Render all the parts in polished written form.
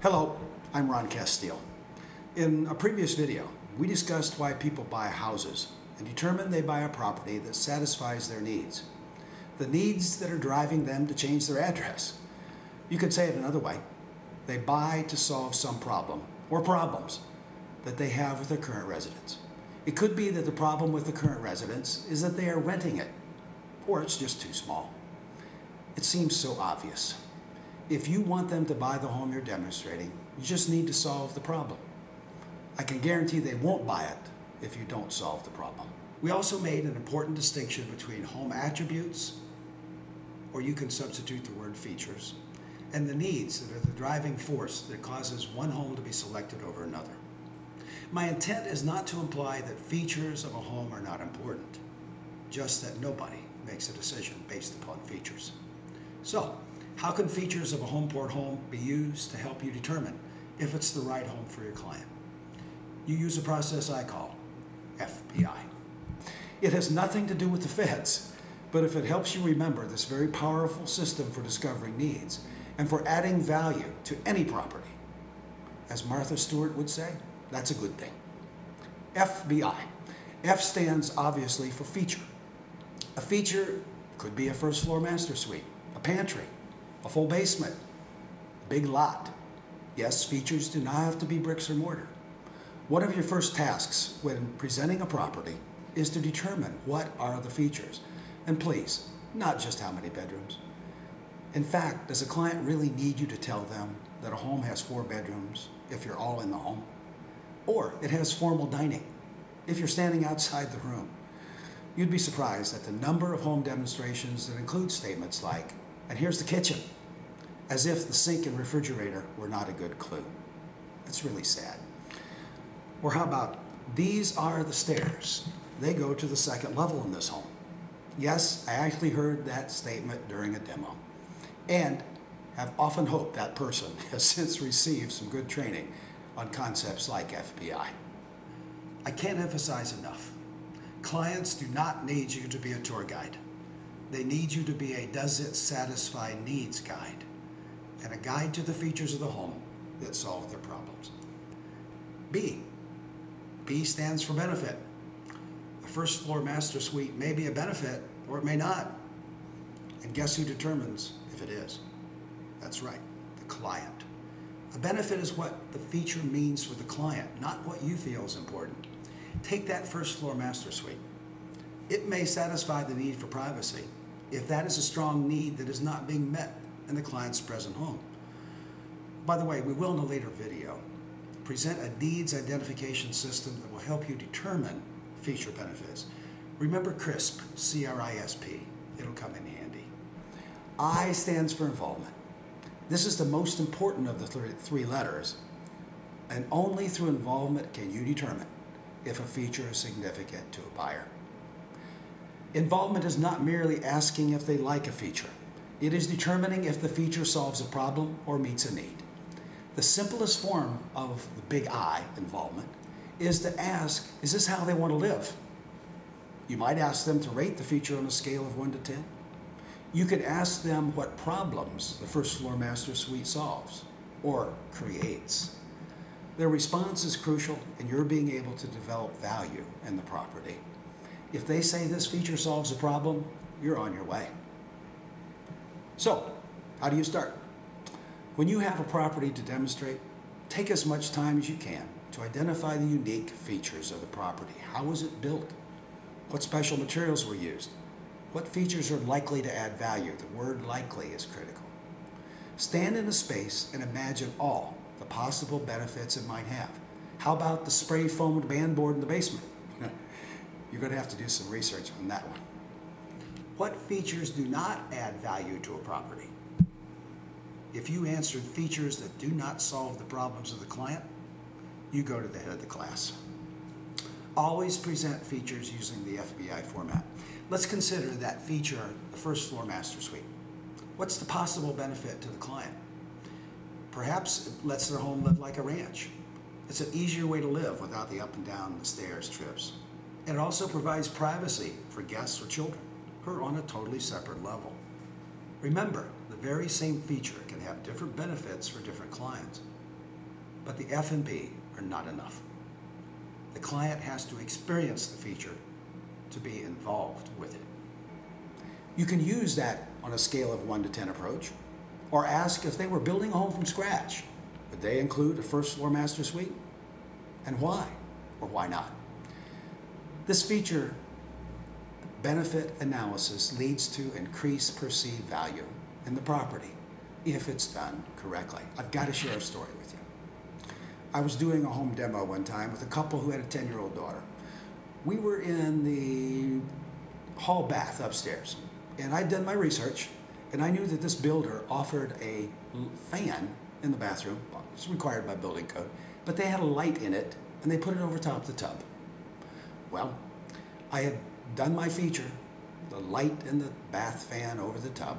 Hello, I'm Ron Casteel. In a previous video, we discussed why people buy houses and determined they buy a property that satisfies their needs. The needs that are driving them to change their address. You could say it another way. They buy to solve some problem or problems that they have with their current residence. It could be that the problem with the current residence is that they are renting it, or it's just too small. It seems so obvious. If you want them to buy the home you're demonstrating, you just need to solve the problem. I can guarantee they won't buy it if you don't solve the problem. We also made an important distinction between home attributes, or you can substitute the word features, and the needs that are the driving force that causes one home to be selected over another. My intent is not to imply that features of a home are not important, just that nobody makes a decision based upon features. So, how can features of a Homeport home be used to help you determine if it's the right home for your client? You use a process I call FBI. It has nothing to do with the feds, but if it helps you remember this very powerful system for discovering needs and for adding value to any property, as Martha Stewart would say, that's a good thing. FBI. F stands obviously for feature. A feature could be a first floor master suite, a pantry, a full basement, a big lot. Yes, features do not have to be bricks or mortar. One of your first tasks when presenting a property is to determine what are the features. And please, not just how many bedrooms. In fact, does a client really need you to tell them that a home has 4 bedrooms if you're all in the home? Or it has formal dining if you're standing outside the room? You'd be surprised at the number of home demonstrations that include statements like, "And here's the kitchen," as if the sink and refrigerator were not a good clue. That's really sad. Or how about, "These are the stairs. They go to the 2nd level in this home." Yes, I actually heard that statement during a demo, and have often hoped that person has since received some good training on concepts like FBI. I can't emphasize enough. Clients do not need you to be a tour guide. They need you to be a does it satisfy needs guide, and a guide to the features of the home that solve their problems. B. B stands for benefit. A first floor master suite may be a benefit, or it may not. And guess who determines if it is? That's right, the client. A benefit is what the feature means for the client, not what you feel is important. Take that first floor master suite. It may satisfy the need for privacy if that is a strong need that is not being met in the client's present home. By the way, we will in a later video present a needs identification system that will help you determine feature benefits. Remember CRISP, C-R-I-S-P. It'll come in handy. I stands for involvement. This is the most important of the 3 letters, and only through involvement can you determine if a feature is significant to a buyer. Involvement is not merely asking if they like a feature. It is determining if the feature solves a problem or meets a need. The simplest form of the big I, involvement, is to ask, is this how they want to live? You might ask them to rate the feature on a scale of 1 to 10. You could ask them what problems the first floor master suite solves or creates. Their response is crucial in your being able to develop value in the property. If they say this feature solves a problem, you're on your way. So, how do you start? When you have a property to demonstrate, take as much time as you can to identify the unique features of the property. How was it built? What special materials were used? What features are likely to add value? The word likely is critical. Stand in a space and imagine all the possible benefits it might have. How about the spray foamed bandboard in the basement? You're going to have to do some research on that one. What features do not add value to a property? If you answered features that do not solve the problems of the client, you go to the head of the class. Always present features using the FBI format. Let's consider that feature, the first floor master suite. What's the possible benefit to the client? Perhaps it lets their home live like a ranch. It's an easier way to live without the up and down the stairs trips. And it also provides privacy for guests or children who are on a totally separate level. Remember, the very same feature can have different benefits for different clients. but the F&B are not enough. The client has to experience the feature to be involved with it. You can use that on a scale of 1 to 10 approach, or ask if they were building a home from scratch, would they include a first floor master suite? And why, or why not? This feature benefit analysis leads to increased perceived value in the property if it's done correctly. I've got to share a story with you. I was doing a home demo one time with a couple who had a 10-year-old daughter. We were in the hall bath upstairs, and I'd done my research, and I knew that this builder offered a fan in the bathroom. It's required by building code, but they had a light in it, and they put it over top the tub. Well, I had done my feature, the light in the bath fan over the tub,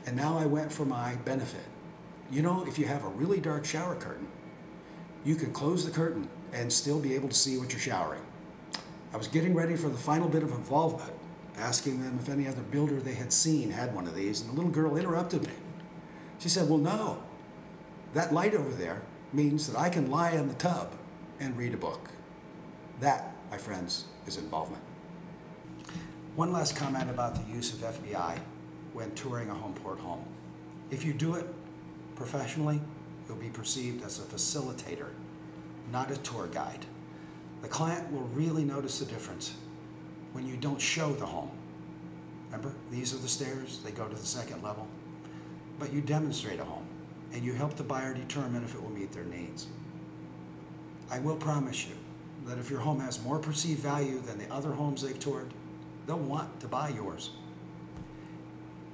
and now I went for my benefit. You know, if you have a really dark shower curtain, you can close the curtain and still be able to see what you're showering. I was getting ready for the final bit of involvement, asking them if any other builder they had seen had one of these, and the little girl interrupted me. She said, well, no, that light over there means that I can lie in the tub and read a book. That, my friends, is involvement. One last comment about the use of FBI when touring a Homeport home. If you do it professionally, you'll be perceived as a facilitator, not a tour guide. The client will really notice the difference when you don't show the home. Remember, these are the stairs, they go to the second level. But you demonstrate a home, and you help the buyer determine if it will meet their needs. I will promise you that if your home has more perceived value than the other homes they've toured, they'll want to buy yours.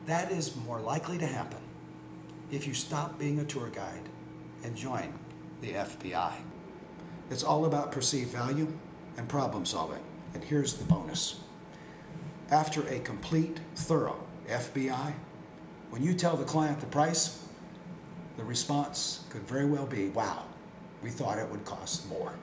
That is more likely to happen if you stop being a tour guide and join the FBI. It's all about perceived value and problem solving. And here's the bonus. After a complete, thorough FBI, when you tell the client the price, the response could very well be, wow, we thought it would cost more.